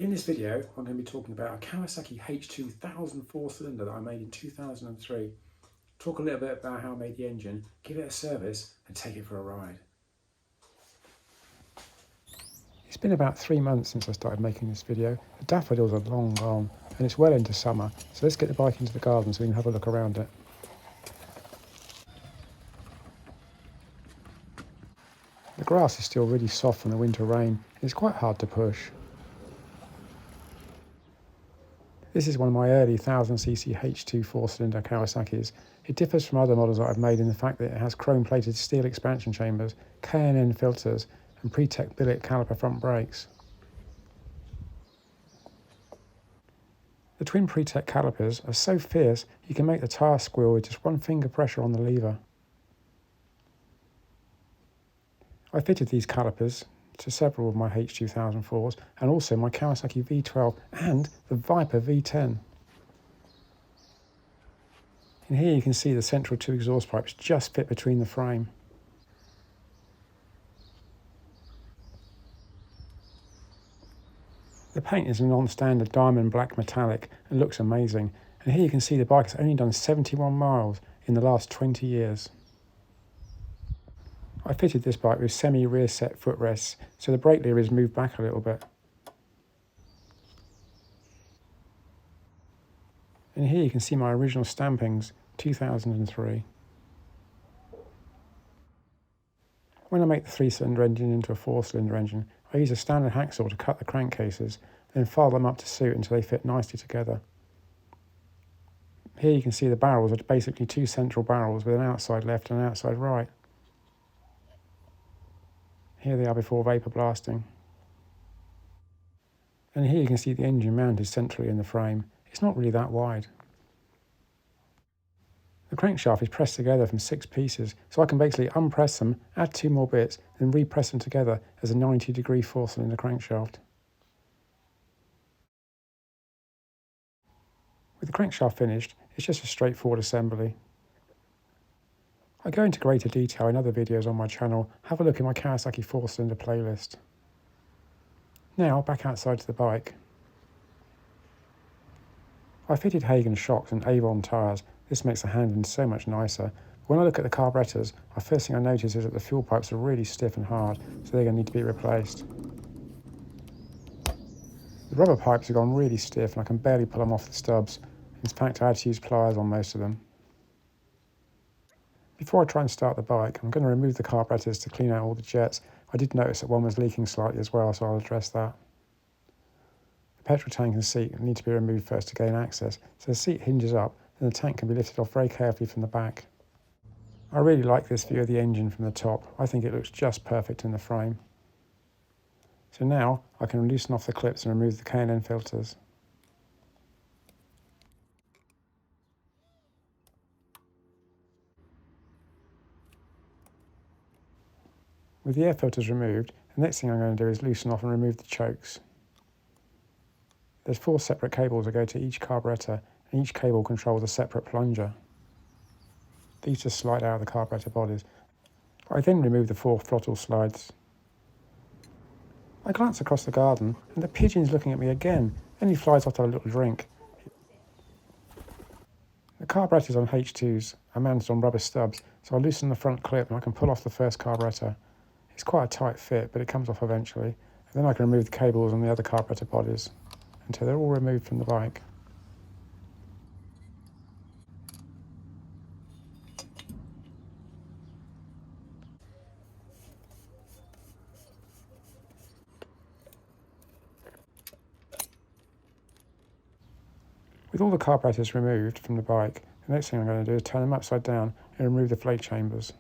In this video, I'm going to be talking about a Kawasaki H2 1004 cylinder that I made in 2003. Talk a little bit about how I made the engine, give it a service and take it for a ride. It's been about 3 months since I started making this video. The daffodils are long gone and it's well into summer, so let's get the bike into the garden so we can have a look around it. The grass is still really soft from the winter rain and it's quite hard to push. This is one of my early 1000cc H2 4-cylinder Kawasaki's. It differs from other models that I've made in the fact that it has chrome-plated steel expansion chambers, K&N filters and pre-tech billet caliper front brakes. The twin pre-tech calipers are so fierce you can make the tyre squeal with just one finger pressure on the lever. I fitted these calipers to several of my H2004s and also my Kawasaki V12 and the Viper V10. In here you can see the central two exhaust pipes just fit between the frame. The paint is a non-standard diamond black metallic and looks amazing, and here you can see the bike has only done 71 miles in the last 20 years. I fitted this bike with semi-rear set footrests, so the brake lever is moved back a little bit. And here you can see my original stampings, 2003. When I make the 3-cylinder engine into a 4-cylinder engine, I use a standard hacksaw to cut the crankcases, then file them up to suit until they fit nicely together. Here you can see the barrels are basically two central barrels with an outside left and an outside right. Here they are before vapour blasting. And here you can see the engine mounted centrally in the frame. It's not really that wide. The crankshaft is pressed together from 6 pieces, so I can basically unpress them, add 2 more bits, then repress them together as a 90-degree 4-cylinder crankshaft. With the crankshaft finished, it's just a straightforward assembly. I go into greater detail in other videos on my channel. Have a look in my Kawasaki 4-cylinder playlist. Now, back outside to the bike. I fitted Hagen shocks and Avon tyres. This makes the handling so much nicer. When I look at the carburetors, the first thing I notice is that the fuel pipes are really stiff and hard, so they're going to need to be replaced. The rubber pipes have gone really stiff and I can barely pull them off the stubs. In fact, I had to use pliers on most of them. Before I try and start the bike, I'm going to remove the carburetors to clean out all the jets. I did notice that one was leaking slightly as well, so I'll address that. The petrol tank and seat need to be removed first to gain access, so the seat hinges up and the tank can be lifted off very carefully from the back. I really like this view of the engine from the top. I think it looks just perfect in the frame. So now I can loosen off the clips and remove the K&N filters. With the air filters removed, the next thing I'm going to do is loosen off and remove the chokes. There's 4 separate cables that go to each carburetor, and each cable controls a separate plunger. These just slide out of the carburetor bodies. I then remove the 4 throttle slides. I glance across the garden, and the pigeon's looking at me again. Then he flies off to have a little drink. The carburetors on H2s are mounted on rubber stubs, so I loosen the front clip and I can pull off the first carburetor. It's quite a tight fit, but it comes off eventually. And then I can remove the cables on the other carburetor bodies until they're all removed from the bike. With all the carburetors removed from the bike, the next thing I'm going to do is turn them upside down and remove the float chambers.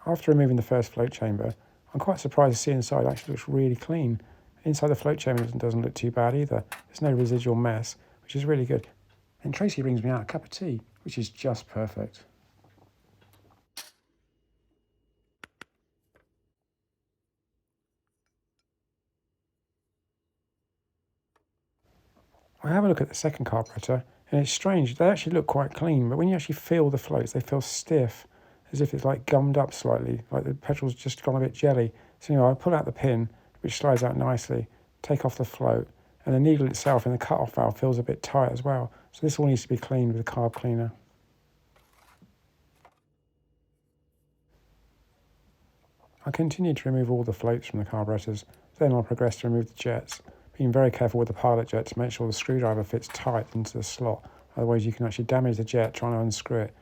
After removing the first float chamber, I'm quite surprised to see inside it actually looks really clean. Inside the float chamber doesn't look too bad either. There's no residual mess, which is really good. And Tracey brings me out a cup of tea, which is just perfect. I have a look at the second carburetor, And it's strange, they actually look quite clean, but when you actually feel the floats, they feel stiff, as if it's like gummed up slightly, like the petrol's just gone a bit jelly. So anyway, I pull out the pin, which slides out nicely, take off the float, and the needle itself in the cut-off valve feels a bit tight as well. So this all needs to be cleaned with a carb cleaner. I continue to remove all the floats from the carburetors, then I'll progress to remove the jets, being very careful with the pilot jet to make sure the screwdriver fits tight into the slot, otherwise you can actually damage the jet trying to unscrew it.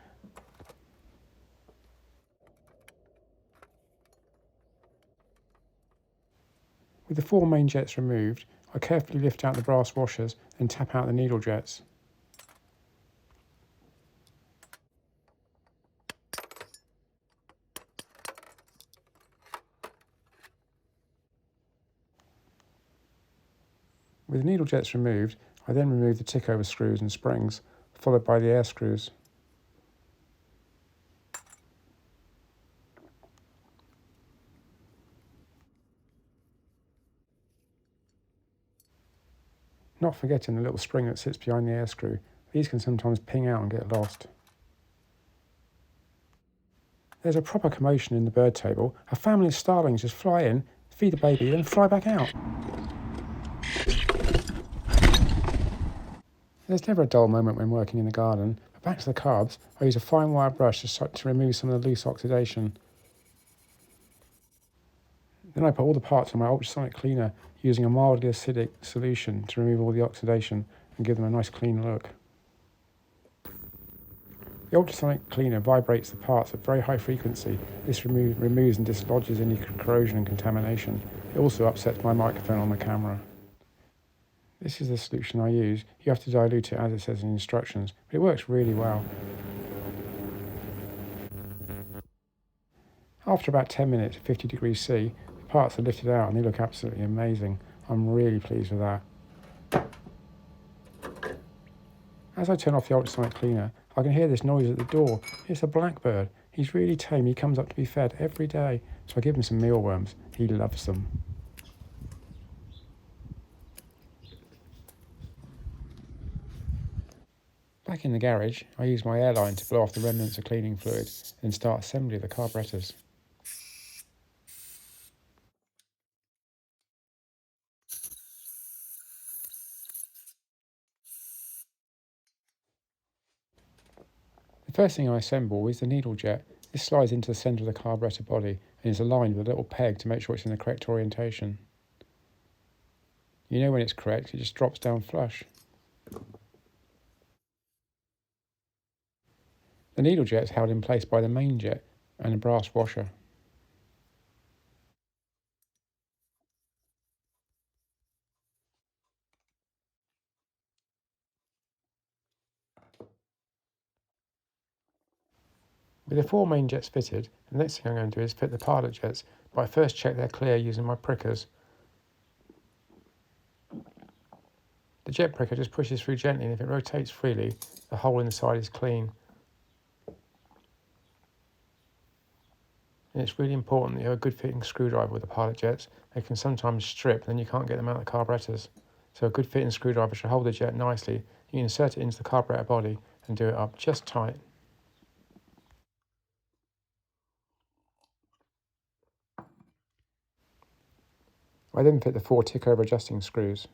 With the 4 main jets removed, I carefully lift out the brass washers and tap out the needle jets. With the needle jets removed, I then remove the tick-over screws and springs, followed by the air screws. Not forgetting the little spring that sits behind the air screw. These can sometimes ping out and get lost. There's a proper commotion in the bird table. A family of starlings just fly in, feed the baby, then fly back out. There's never a dull moment when working in the garden, but back to the carbs, I use a fine wire brush to remove some of the loose oxidation. Then I put all the parts on my ultrasonic cleaner using a mildly acidic solution to remove all the oxidation and give them a nice clean look. The ultrasonic cleaner vibrates the parts at very high frequency. This removes and dislodges any corrosion and contamination. It also upsets my microphone on the camera. This is the solution I use. You have to dilute it as it says in the instructions, but it works really well. After about 10 minutes at 50 degrees C, the parts are lifted out and they look absolutely amazing. I'm really pleased with that. As I turn off the ultrasonic cleaner, I can hear this noise at the door. It's a blackbird. He's really tame. He comes up to be fed every day, so I give him some mealworms. He loves them. Back in the garage, I use my airline to blow off the remnants of cleaning fluid and start assembly of the carburetors. The first thing I assemble is the needle jet. This slides into the centre of the carburetor body and is aligned with a little peg to make sure it's in the correct orientation. You know when it's correct, it just drops down flush. The needle jet is held in place by the main jet and a brass washer. With the 4 main jets fitted, the next thing I'm going to do is fit the pilot jets, but I first check they're clear using my prickers. The jet pricker just pushes through gently, and if it rotates freely, the hole in the side is clean. And it's really important that you have a good fitting screwdriver with the pilot jets. They can sometimes strip, and then you can't get them out of the carburetors. So a good fitting screwdriver should hold the jet nicely. You can insert it into the carburetor body and do it up just tight. I then fit the 4 tick-over adjusting screws.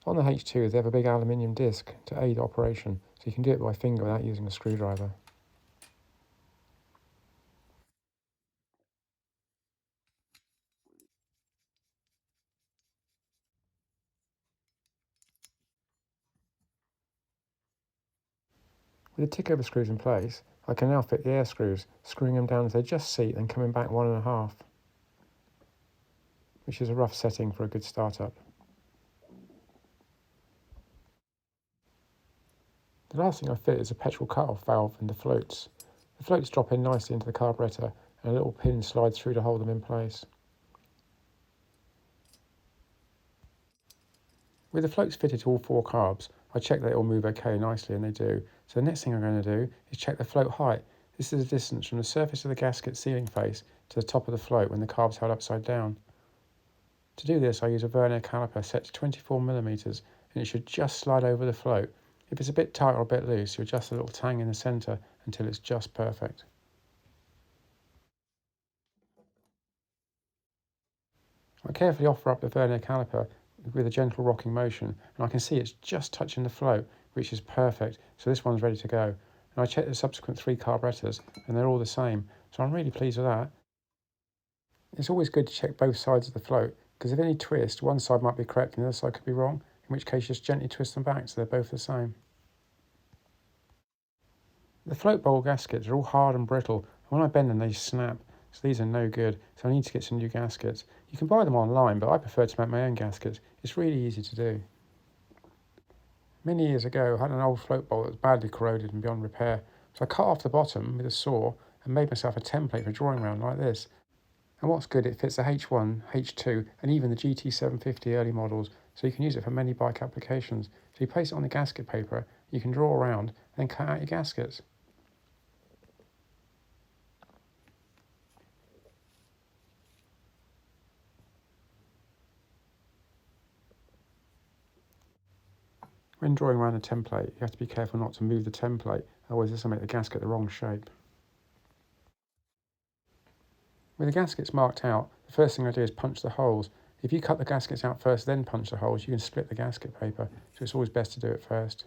On the H2 they have a big aluminium disc to aid operation, so you can do it by finger without using a screwdriver. With the tick-over screws in place, I can now fit the air screws, screwing them down as they just seat and coming back 1.5, which is a rough setting for a good start-up. The last thing I fit is a petrol cut-off valve and the floats. The floats drop in nicely into the carburetor and a little pin slides through to hold them in place. With the floats fitted to all 4 carbs, I check they all move okay nicely, and they do. So the next thing I'm going to do is check the float height. This is the distance from the surface of the gasket sealing face to the top of the float when the carb's held upside down. To do this, I use a vernier caliper set to 24mm, and it should just slide over the float. If it's a bit tight or a bit loose, you adjust the little tang in the centre until it's just perfect. I carefully offer up the vernier caliper with a gentle rocking motion, and I can see it's just touching the float, which is perfect, so this one's ready to go. And I check the subsequent 3 carburetors, and they're all the same, so I'm really pleased with that. It's always good to check both sides of the float, because if any twist, one side might be correct and the other side could be wrong, in which case just gently twist them back so they're both the same. The float bowl gaskets are all hard and brittle, and when I bend them they snap, so these are no good, so I need to get some new gaskets. You can buy them online, but I prefer to make my own gaskets. It's really easy to do. Many years ago, I had an old float bowl that was badly corroded and beyond repair, so I cut off the bottom with a saw and made myself a template for drawing around like this. And what's good, it fits the H1, H2 and even the GT750 early models, so you can use it for many bike applications. So you place it on the gasket paper, you can draw around and then cut out your gaskets. When drawing around the template, you have to be careful not to move the template, otherwise this will make the gasket the wrong shape. With the gaskets marked out, the first thing I do is punch the holes. If you cut the gaskets out first, then punch the holes, you can split the gasket paper, so it's always best to do it first.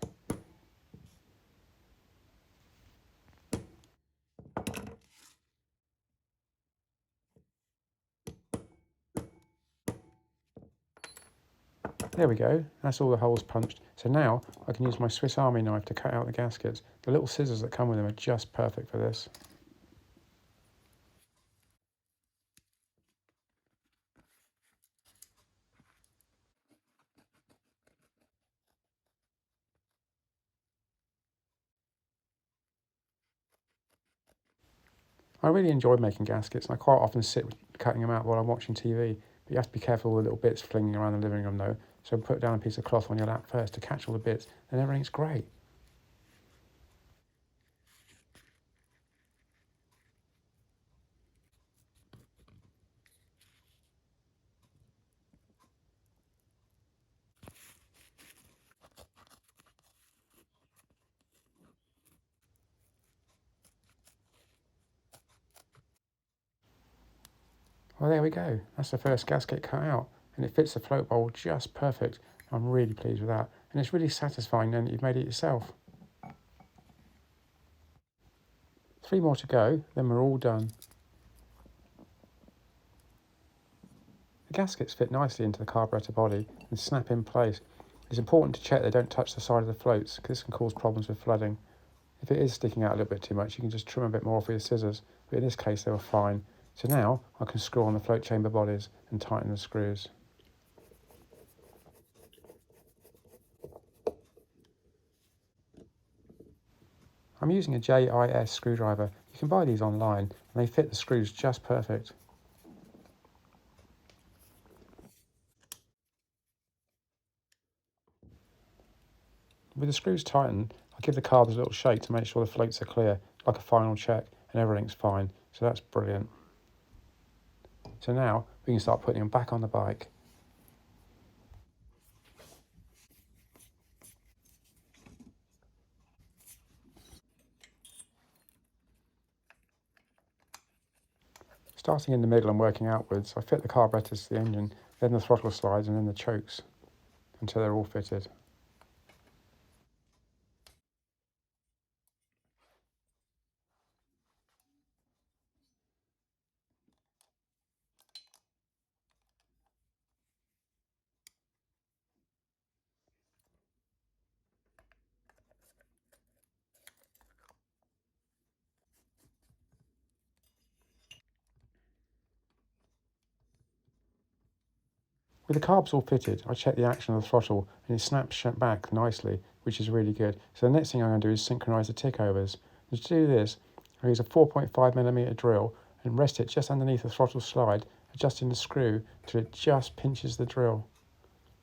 There we go, that's all the holes punched. So now I can use my Swiss Army knife to cut out the gaskets. The little scissors that come with them are just perfect for this. I really enjoy making gaskets, and I quite often sit cutting them out while I'm watching TV, but you have to be careful with little bits flinging around the living room though, so put down a piece of cloth on your lap first to catch all the bits, and everything's great. Well, there we go, that's the first gasket cut out, and it fits the float bowl just perfect. I'm really pleased with that, and it's really satisfying knowing that you've made it yourself. 3 more to go, then we're all done. The gaskets fit nicely into the carburetor body and snap in place. It's important to check they don't touch the side of the floats, because this can cause problems with flooding. If it is sticking out a little bit too much, you can just trim a bit more off with your scissors, but in this case they were fine. So now I can screw on the float chamber bodies and tighten the screws. I'm using a JIS screwdriver. You can buy these online and they fit the screws just perfect. With the screws tightened, I give the carbs a little shake to make sure the floats are clear, like a final check, and everything's fine. So that's brilliant. So now we can start putting them back on the bike. Starting in the middle and working outwards, I fit the carburetors to the engine, then the throttle slides and then the chokes until they're all fitted. With the carbs all fitted, I check the action of the throttle and it snaps back nicely, which is really good. So the next thing I'm going to do is synchronise the tickovers. And to do this, I use a 4.5mm drill and rest it just underneath the throttle slide, adjusting the screw till it just pinches the drill.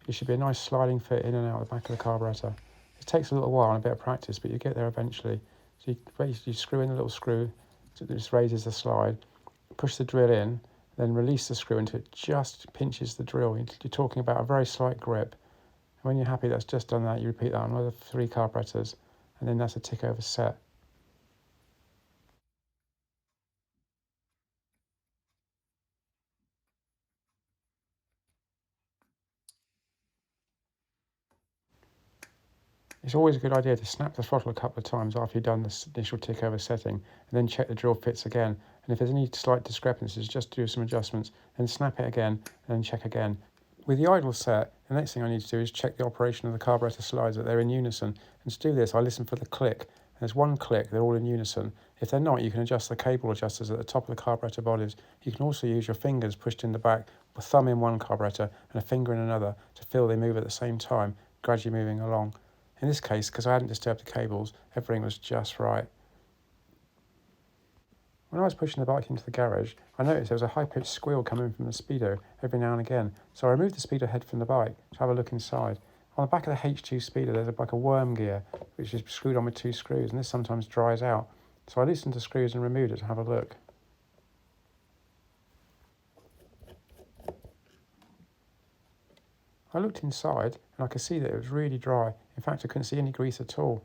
It should be a nice sliding fit in and out the back of the carburetor. It takes a little while and a bit of practice, but you get there eventually. So you basically screw in the little screw, so this raises the slide, push the drill in, then release the screw until it just pinches the drill. You're talking about a very slight grip, when you're happy that's just done that, you repeat that on another 3 carburetors, and then that's a tick over set. It's always a good idea to snap the throttle a couple of times after you've done this initial tick over setting, and then check the drill fits again. And if there's any slight discrepancies, just do some adjustments, then snap it again, and then check again. With the idle set, the next thing I need to do is check the operation of the carburetor slides, that they're in unison. And to do this, I listen for the click. And there's one click, they're all in unison. If they're not, you can adjust the cable adjusters at the top of the carburetor bodies. You can also use your fingers pushed in the back, a thumb in one carburetor and a finger in another to feel they move at the same time, gradually moving along. In this case, because I hadn't disturbed the cables, everything was just right. When I was pushing the bike into the garage, I noticed there was a high-pitched squeal coming from the speedo every now and again, so I removed the speedo head from the bike to have a look inside. On the back of the H2 speedo, there's like a worm gear, which is screwed on with 2 screws, and this sometimes dries out. So I loosened the screws and removed it to have a look. I looked inside and I could see that it was really dry. In fact, I couldn't see any grease at all.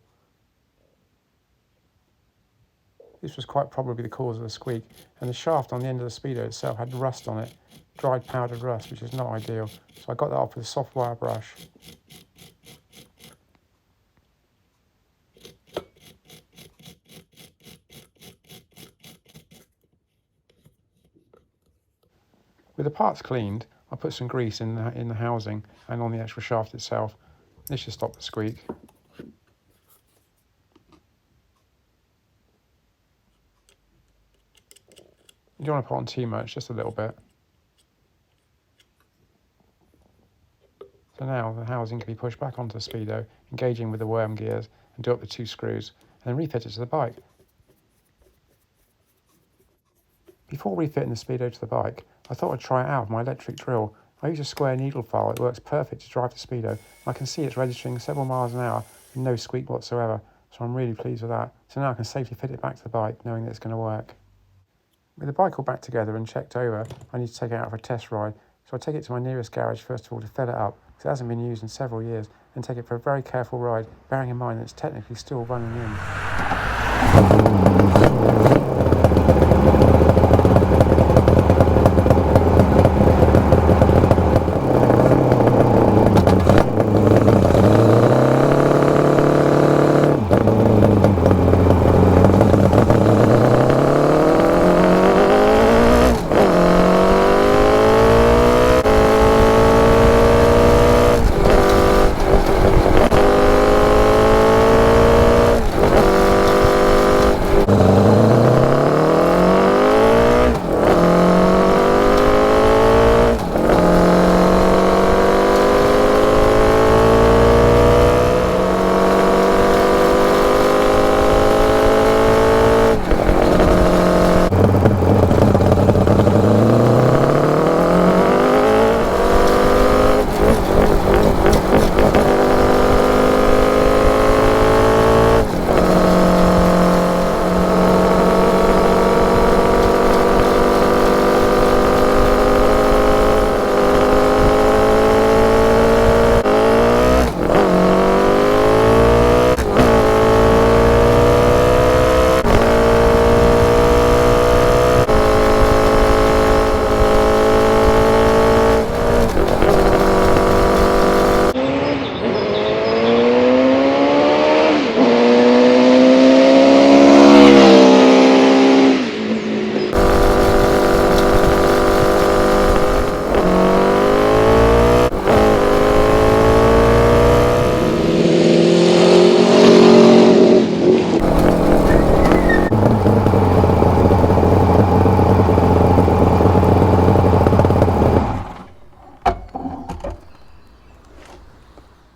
This was quite probably the cause of the squeak, and the shaft on the end of the speedo itself had rust on it, dried powdered rust, which is not ideal. So I got that off with a soft wire brush. With the parts cleaned, I put some grease in the housing and on the actual shaft itself. This should stop the squeak. You don't want to put on too much, just a little bit. So now the housing can be pushed back onto the speedo, engaging with the worm gears, and do up the 2 screws, and then refit it to the bike. Before refitting the speedo to the bike, I thought I'd try it out with my electric drill. I use a square needle file, it works perfect to drive the speedo. I can see it's registering several miles an hour with no squeak whatsoever, so I'm really pleased with that. So now I can safely fit it back to the bike, knowing that it's going to work. With the bike all back together and checked over, I need to take it out for a test ride. So I take it to my nearest garage first of all to fill it up, because it hasn't been used in several years, and take it for a very careful ride, bearing in mind that it's technically still running in.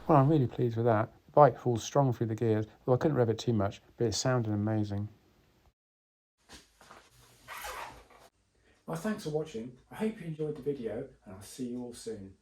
Well, I'm really pleased with that. The bike falls strong through the gears, though I couldn't rev it too much, but it sounded amazing. Well, thanks for watching. I hope you enjoyed the video, and I'll see you all soon.